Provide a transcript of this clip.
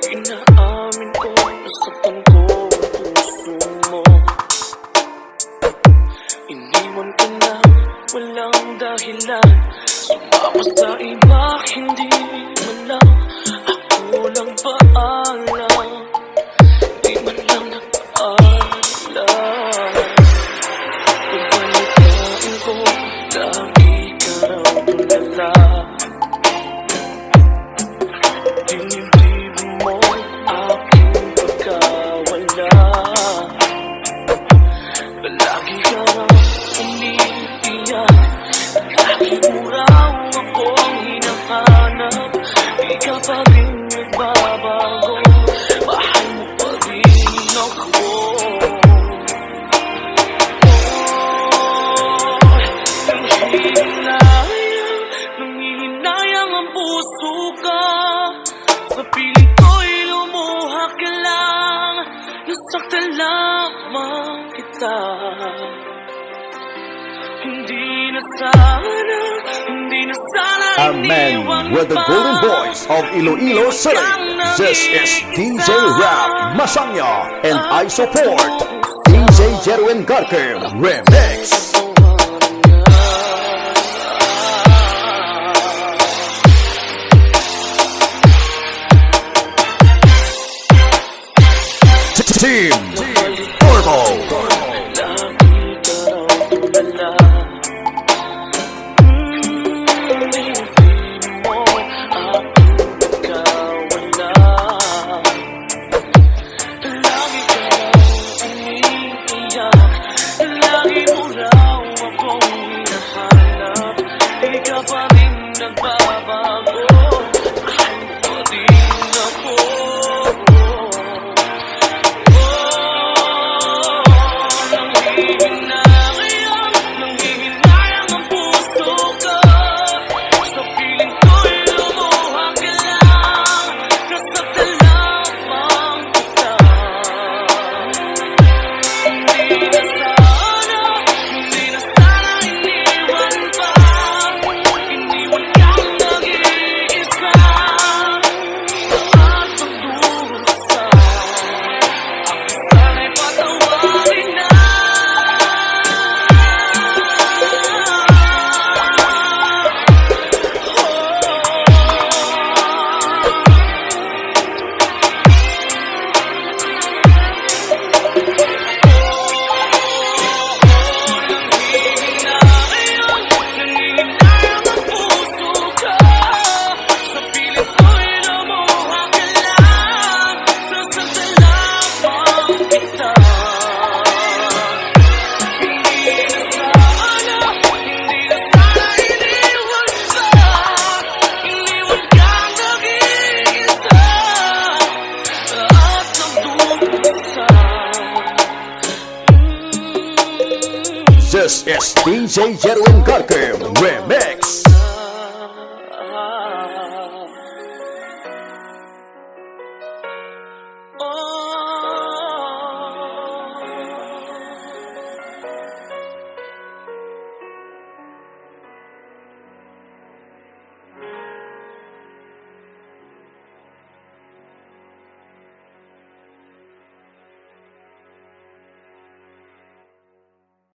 Inaamin ko, nasaktan ko ang puso mo. Iniwan ka na, walang dahilan. Sumama sa iba, hindi man lang ako lang paalam. Di man lang nagpaalam. Pabalitaan ko, lagi ka raw tulala. Dinibdib mo aking pagkawala. Palagi ka raw umiiyak, lagi mo raw akong hinahanap. Di ka pa rin nagbabago, mahal mo pa rin ako. Nangihinayang ang puso ka. Sa piling ko'y lumuha ka lang. Nasaktan lamang kita. Hindi na sana A man with the golden voice of Iloilo City. This is DJ Rap Masangya, and I support DJ Jerwin Garker Remix. Team Turbo. This is DJ Jerwin Garker Remix.